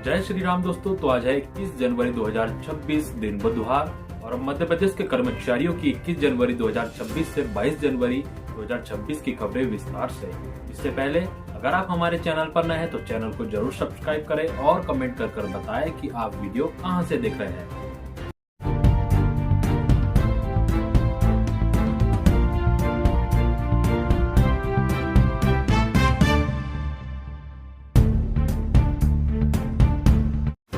जय श्री राम दोस्तों। तो आज है 21 जनवरी 2026 दिन बुधवार और मध्य प्रदेश के कर्मचारियों की 21 जनवरी 2026 से 22 जनवरी 2026 की खबरें विस्तार से। इससे पहले अगर आप हमारे चैनल पर नए हैं तो चैनल को जरूर सब्सक्राइब करें और कमेंट कर बताएं कि आप वीडियो कहां से देख रहे हैं।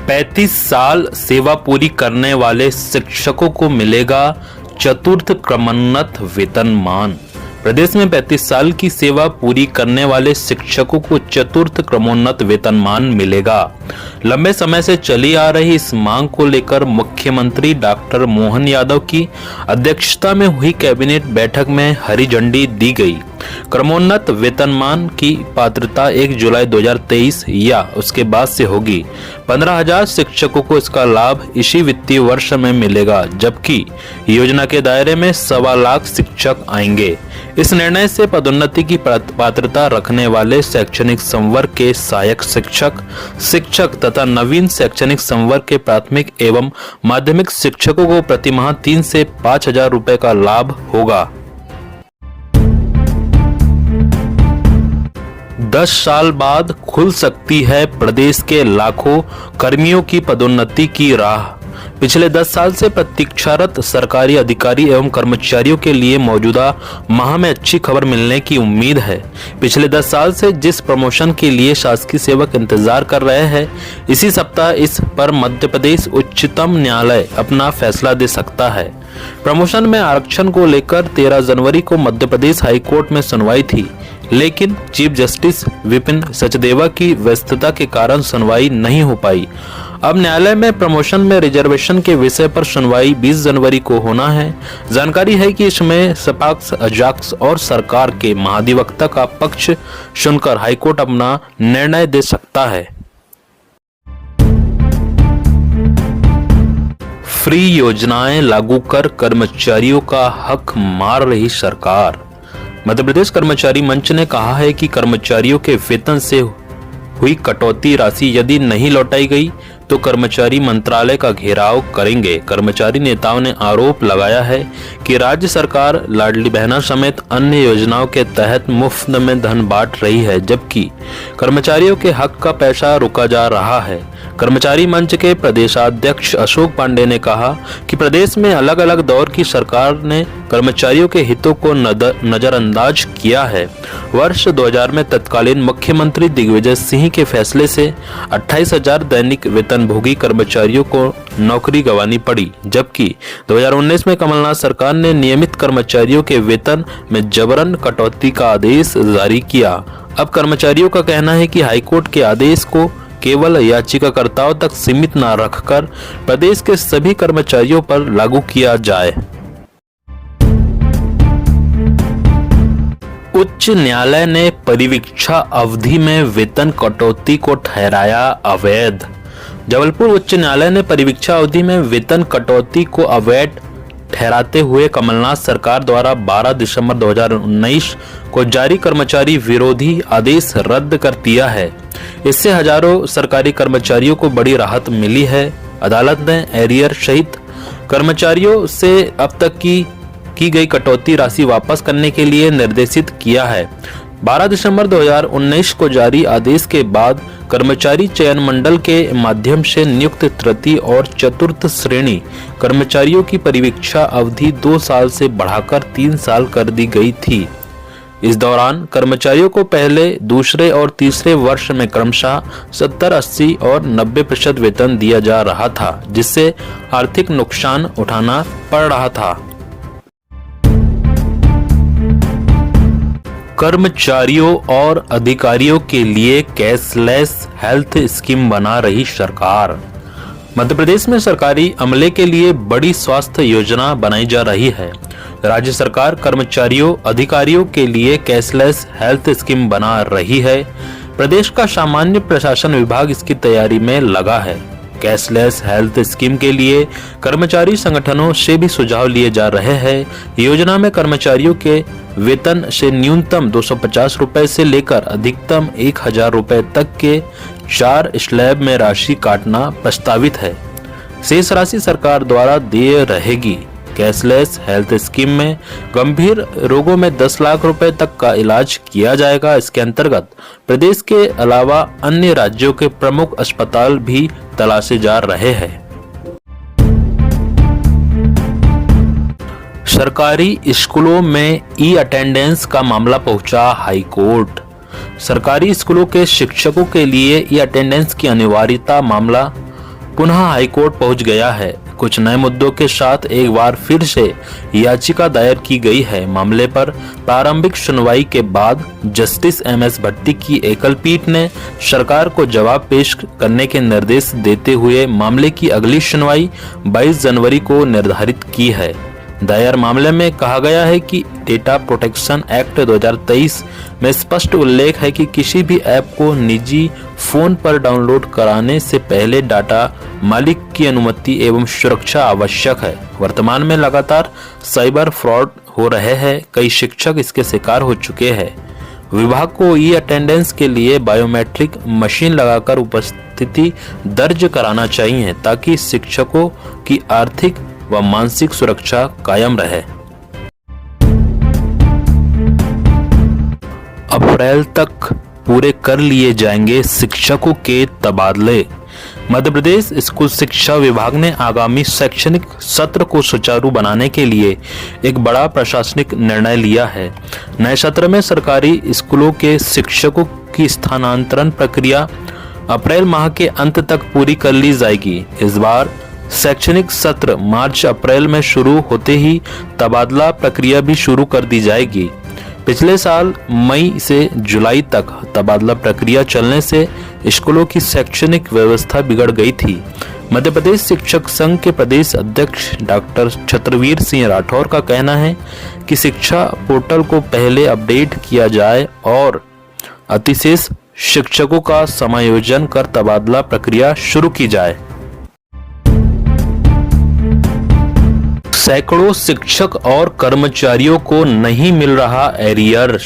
पैंतीस साल सेवा पूरी करने वाले शिक्षकों को मिलेगा चतुर्थ क्रमोन्नत वेतनमान। प्रदेश में 35 साल की सेवा पूरी करने वाले शिक्षकों को चतुर्थ क्रमोन्नत वेतनमान मिलेगा। लंबे समय से चली आ रही इस मांग को लेकर मुख्यमंत्री डॉक्टर मोहन यादव की अध्यक्षता में हुई कैबिनेट बैठक में हरी झंडी दी गई। क्रमोन्नत वेतनमान की पात्रता 1 जुलाई 2023 या उसके बाद से होगी। 15,000 शिक्षकों को इसका लाभ इसी वित्तीय वर्ष में मिलेगा, जबकि योजना के दायरे में 1.25 लाख शिक्षक आएंगे। इस निर्णय से पदोन्नति की पात्रता रखने वाले शैक्षणिक संवर्ग के सहायक शिक्षक तथा नवीन शैक्षणिक संवर्ग के प्राथमिक एवं माध्यमिक शिक्षकों को प्रतिमाह 3 से 5,000 रुपए का लाभ होगा। 10 साल बाद खुल सकती है प्रदेश के लाखों कर्मियों की पदोन्नति की राह। पिछले 10 साल से प्रतीक्षारत सरकारी अधिकारी एवं कर्मचारियों के लिए मौजूदा माह में अच्छी खबर मिलने की उम्मीद है। पिछले 10 साल से जिस प्रमोशन के लिए शासकीय सेवक इंतजार कर रहे हैं, इसी सप्ताह इस पर मध्य प्रदेश उच्चतम न्यायालय अपना फैसला दे सकता है। प्रमोशन में आरक्षण को लेकर 13 जनवरी को मध्य प्रदेश हाईकोर्ट में सुनवाई थी, लेकिन चीफ जस्टिस विपिन सचदेवा की व्यस्तता के कारण सुनवाई नहीं हो पाई। अब न्यायालय में प्रमोशन में रिजर्वेशन के विषय पर सुनवाई 20 जनवरी को होना है। जानकारी है कि इसमें सपक्ष, अजाक्स और सरकार के महाधिवक्ता का पक्ष सुनकर हाईकोर्ट अपना निर्णय दे सकता है। फ्री योजनाएं लागू कर कर्मचारियों का हक मार रही सरकार। मध्य प्रदेश कर्मचारी मंच ने कहा है कि कर्मचारियों के वेतन से हुई कटौती राशि यदि नहीं लौटाई गई तो कर्मचारी मंत्रालय का घेराव करेंगे। कर्मचारी नेताओं ने आरोप लगाया है कि राज्य सरकार लाडली बहना समेत अन्य योजनाओं के तहत मुफ्त में धन बांट रही है, जबकि कर्मचारियों के हक का पैसा रोका जा रहा है। कर्मचारी मंच के प्रदेशाध्यक्ष अशोक पांडे ने कहा कि प्रदेश में अलग अलग दौर की सरकार ने कर्मचारियों के हितों को नजरअंदाज किया है। वर्ष 2000 में तत्कालीन मुख्यमंत्री दिग्विजय सिंह के फैसले से 28,000 दैनिक वेतनभोगी कर्मचारियों को नौकरी गंवानी पड़ी, जबकि 2019 में कमलनाथ सरकार ने नियमित कर्मचारियों के वेतन में जबरन कटौती का आदेश जारी किया। अब कर्मचारियों का कहना है कि हाईकोर्ट के आदेश को केवल याचिकाकर्ताओं तक सीमित न रखकर प्रदेश के सभी कर्मचारियों पर लागू किया जाए। उच्च न्यायालय ने परिवीक्षा अवधि में वेतन कटौती को ठहराया अवैध। जबलपुर उच्च न्यायालय ने परिवीक्षा अवधि में वेतन कटौती को अवैध ठहराते हुए कमलनाथ सरकार द्वारा 12 दिसंबर 2019 को जारी कर्मचारी विरोधी आदेश रद्द कर दिया है। इससे हजारों सरकारी कर्मचारियों को बड़ी राहत मिली है। अदालत ने एरियर सहित कर्मचारियों से अब तक की गई कटौती राशि वापस करने के लिए निर्देशित किया है। 12 दिसंबर 2019 को जारी आदेश के बाद कर्मचारी चयन मंडल के माध्यम से नियुक्त तृतीय और चतुर्थ श्रेणी कर्मचारियों की परिवीक्षा अवधि 2 साल से बढ़ाकर 3 साल कर दी गई थी। इस दौरान कर्मचारियों को पहले, दूसरे और तीसरे वर्ष में क्रमशः 70, 80 और 90% वेतन दिया जा रहा था, जिससे आर्थिक नुकसान उठाना पड़ रहा था। कर्मचारियों और अधिकारियों के लिए कैशलेस हेल्थ स्कीम बना रही सरकार। मध्य प्रदेश में सरकारी अमले के लिए बड़ी स्वास्थ्य योजना बनाई जा रही है। राज्य सरकार कर्मचारियों, अधिकारियों के लिए कैशलेस हेल्थ स्कीम बना रही है। प्रदेश का सामान्य प्रशासन विभाग इसकी तैयारी में लगा है। कैशलेस हेल्थ स्कीम के लिए कर्मचारी संगठनों से भी सुझाव लिए जा रहे हैं। योजना में कर्मचारियों के वेतन से न्यूनतम 250 रुपए से लेकर अधिकतम 1,000 रुपए तक के 4 स्लैब में राशि काटना प्रस्तावित है। शेष राशि सरकार द्वारा देय रहेगी। कैशलेस हेल्थ स्कीम में गंभीर रोगों में 10 लाख रुपए तक का इलाज किया जाएगा। इसके अंतर्गत प्रदेश के अलावा अन्य राज्यों के प्रमुख अस्पताल भी तलाशे जा रहे हैं। सरकारी स्कूलों में ई अटेंडेंस का मामला पहुंचा हाई कोर्ट। सरकारी स्कूलों के शिक्षकों के लिए ई अटेंडेंस की अनिवार्यता मामला पुनः हाई कोर्ट पहुंच गया है। कुछ नए मुद्दों के साथ एक बार फिर से याचिका दायर की गई है। मामले पर प्रारंभिक सुनवाई के बाद जस्टिस एमएस भट्टी की एकल पीठ ने सरकार को जवाब पेश करने के निर्देश देते हुए मामले की अगली सुनवाई 22 जनवरी को निर्धारित की है। दायर मामले में कहा गया है कि डेटा प्रोटेक्शन एक्ट 2023 में स्पष्ट उल्लेख है कि किसी भी ऐप को निजी फोन पर डाउनलोड कराने से पहले डाटा मालिक की अनुमति एवं सुरक्षा आवश्यक है। वर्तमान में लगातार साइबर फ्रॉड हो रहे हैं। कई शिक्षक इसके शिकार हो चुके हैं। विभाग को ई अटेंडेंस के लिए बायोमेट्रिक मशीन लगाकर उपस्थिति दर्ज कराना चाहिए ताकि शिक्षकों की आर्थिक व मानसिक सुरक्षा कायम रहे। अप्रैल तक पूरे कर लिए जाएंगे शिक्षकों के तबादले। मध्य प्रदेश स्कूल शिक्षा विभाग ने आगामी शैक्षणिक सत्र को सुचारू बनाने के लिए एक बड़ा प्रशासनिक निर्णय लिया है। नए सत्र में सरकारी स्कूलों के शिक्षकों की स्थानांतरण प्रक्रिया अप्रैल माह के अंत तक पूरी कर ली जाएगी। इस बार शैक्षणिक सत्र मार्च अप्रैल में शुरू होते ही तबादला प्रक्रिया भी शुरू कर दी जाएगी। पिछले साल मई से जुलाई तक तबादला प्रक्रिया चलने से स्कूलों की शैक्षणिक व्यवस्था बिगड़ गई थी। मध्य प्रदेश शिक्षक संघ के प्रदेश अध्यक्ष डॉक्टर छत्रवीर सिंह राठौर का कहना है कि शिक्षा पोर्टल को पहले अपडेट किया जाए और अतिशेष शिक्षकों का समायोजन कर तबादला प्रक्रिया शुरू की जाए। सैकड़ों शिक्षक और कर्मचारियों को नहीं मिल रहा एरियर।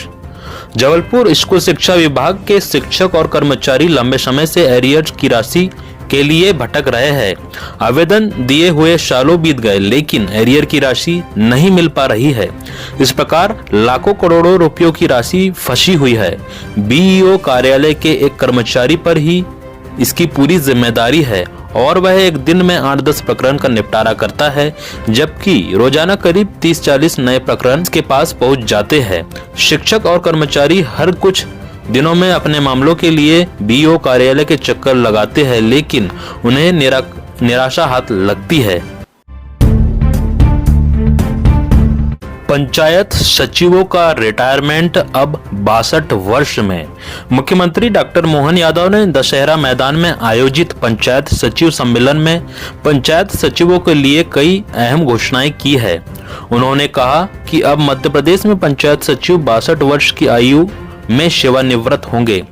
जबलपुर स्कूल शिक्षा विभाग के शिक्षक और कर्मचारी लंबे समय से एरियर की राशि के लिए भटक रहे हैं। आवेदन दिए हुए सालों बीत गए लेकिन एरियर की राशि नहीं मिल पा रही है। इस प्रकार लाखों करोड़ों रुपयों की राशि फंसी हुई है। बीईओ कार्यालय के एक कर्मचारी पर ही इसकी पूरी जिम्मेदारी है और वह एक दिन में 8-10 प्रकरण का निपटारा करता है, जबकि रोजाना करीब 30-40 नए प्रकरण के पास पहुंच जाते हैं। शिक्षक और कर्मचारी हर कुछ दिनों में अपने मामलों के लिए बीईओ कार्यालय के चक्कर लगाते हैं लेकिन उन्हें निराशा हाथ लगती है। पंचायत सचिवों का रिटायरमेंट अब 62 वर्ष में। मुख्यमंत्री डॉक्टर मोहन यादव ने दशहरा मैदान में आयोजित पंचायत सचिव सम्मेलन में पंचायत सचिवों के लिए कई अहम घोषणाएं की है। उन्होंने कहा कि अब मध्य प्रदेश में पंचायत सचिव 62 वर्ष की आयु में सेवानिवृत्त होंगे।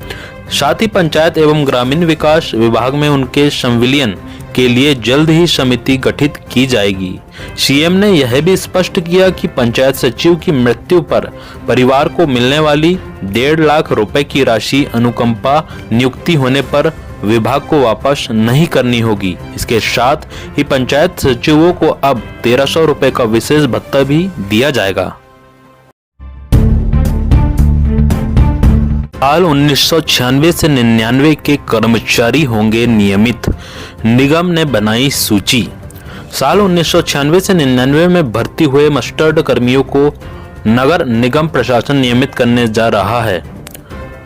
साथ ही पंचायत एवं ग्रामीण विकास विभाग में उनके संविलियन के लिए जल्द ही समिति गठित की जाएगी। सीएम ने यह भी स्पष्ट किया कि पंचायत सचिव की मृत्यु पर परिवार को मिलने वाली 1.5 लाख रुपए की राशि अनुकंपा नियुक्ति होने पर विभाग को वापस नहीं करनी होगी। इसके साथ ही पंचायत सचिवों को अब 1300 रुपए का विशेष भत्ता भी दिया जाएगा। साल 1996 से 99 के कर्मचारी होंगे नियमित, निगम ने बनाई सूची। साल 1996 से 99 में भर्ती हुए मस्टर्ड कर्मियों को नगर निगम प्रशासन नियमित करने जा रहा है।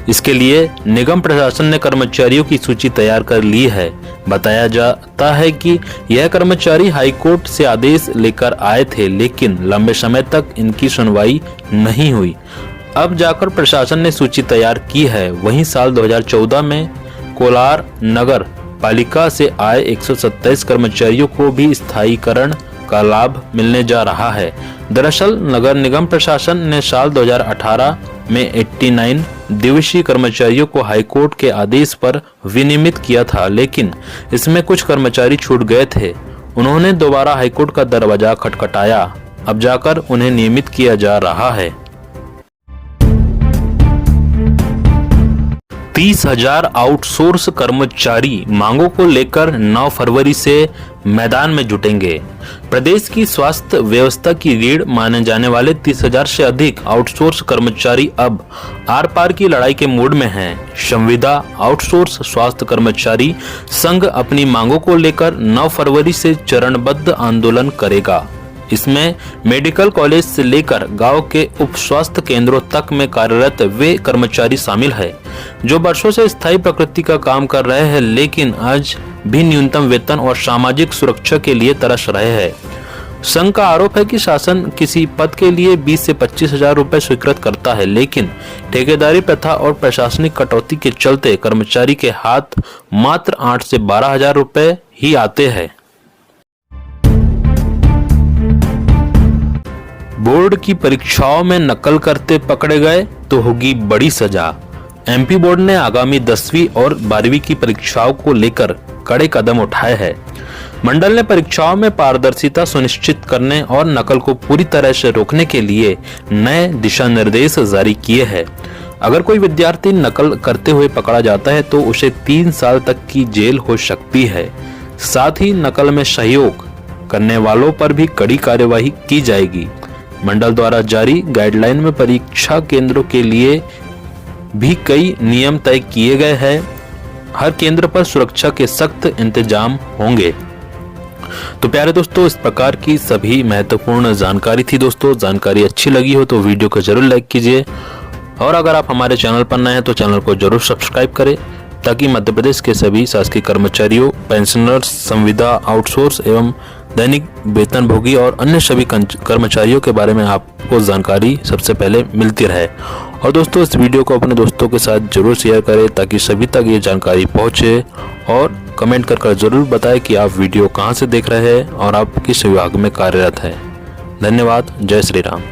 इसके लिए निगम प्रशासन ने कर्मचारियों की सूची तैयार कर ली है। बताया जाता है कि यह कर्मचारी हाईकोर्ट से आदेश लेकर आए थे लेकिन लंबे समय तक इनकी सुनवाई नहीं हुई। अब जाकर प्रशासन ने सूची तैयार की है। वहीं साल 2014 में कोलार नगर पालिका से आए 127 कर्मचारियों को भी स्थायीकरण का लाभ मिलने जा रहा है। दरअसल नगर निगम प्रशासन ने साल 2018 में 89 दिवसीय कर्मचारियों को हाईकोर्ट के आदेश पर विनियमित किया था लेकिन इसमें कुछ कर्मचारी छूट गए थे। उन्होंने दोबारा हाईकोर्ट का दरवाजा खटखटाया। अब जाकर उन्हें नियमित किया जा रहा है। 30,000 आउटसोर्स कर्मचारी मांगों को लेकर 9 फरवरी से मैदान में जुटेंगे। प्रदेश की स्वास्थ्य व्यवस्था की रीढ़ माने जाने वाले 30,000 से अधिक आउटसोर्स कर्मचारी अब आर पार की लड़ाई के मूड में हैं। संविदा आउटसोर्स स्वास्थ्य कर्मचारी संघ अपनी मांगों को लेकर 9 फरवरी से चरणबद्ध आंदोलन करेगा। इसमें मेडिकल कॉलेज से लेकर गांव के उप स्वास्थ्य केंद्रों तक में कार्यरत वे कर्मचारी शामिल है जो वर्षों से स्थायी प्रकृति का काम कर रहे हैं, लेकिन आज भी न्यूनतम वेतन और सामाजिक सुरक्षा के लिए तरस रहे हैं। संघ का आरोप है कि शासन किसी पद के लिए 20 से 25,000 रुपए स्वीकृत करता है, लेकिन ठेकेदारी प्रथा और प्रशासनिक कटौती के चलते कर्मचारी के हाथ मात्र 8 से 12,000 रुपए ही आते हैं। बोर्ड की परीक्षाओं में नकल करते पकड़े गए तो होगी बड़ी सजा। एमपी बोर्ड ने आगामी 10वीं और 12वीं की परीक्षाओं को लेकर कड़े कदम उठाए हैं। मंडल ने परीक्षाओं में पारदर्शिता सुनिश्चित करने और नकल को पूरी तरह से रोकने के लिए नए दिशा निर्देश जारी किए हैं। अगर कोई विद्यार्थी नकल करते हुए पकड़ा जाता है तो उसे 3 साल तक की जेल हो सकती है। साथ ही नकल में सहयोग करने वालों पर भी कड़ी कार्यवाही की जाएगी। मंडल द्वारा जारी गाइडलाइन में परीक्षा केंद्रों के लिए भी कई नियम तय किए गए हैं। हर केंद्र पर सुरक्षा के सख्त इंतजाम होंगे। तो प्यारे दोस्तों, इस प्रकार की सभी महत्वपूर्ण जानकारी थी। दोस्तों, जानकारी अच्छी लगी हो तो वीडियो को जरूर लाइक कीजिए और अगर आप हमारे चैनल पर नए हैं तो चैनल को जरूर सब्सक्राइब करें ताकि मध्य प्रदेश के सभी शासकीय कर्मचारियों, पेंशनर्स, संविदा, आउटसोर्स एवं दैनिक वेतनभोगी और अन्य सभी कर्मचारियों के बारे में आपको जानकारी सबसे पहले मिलती रहे। और दोस्तों, इस वीडियो को अपने दोस्तों के साथ जरूर शेयर करें ताकि सभी तक ये जानकारी पहुंचे और कमेंट कर जरूर बताएं कि आप वीडियो कहां से देख रहे हैं और आप किस विभाग में कार्यरत हैं। धन्यवाद। जय श्री राम।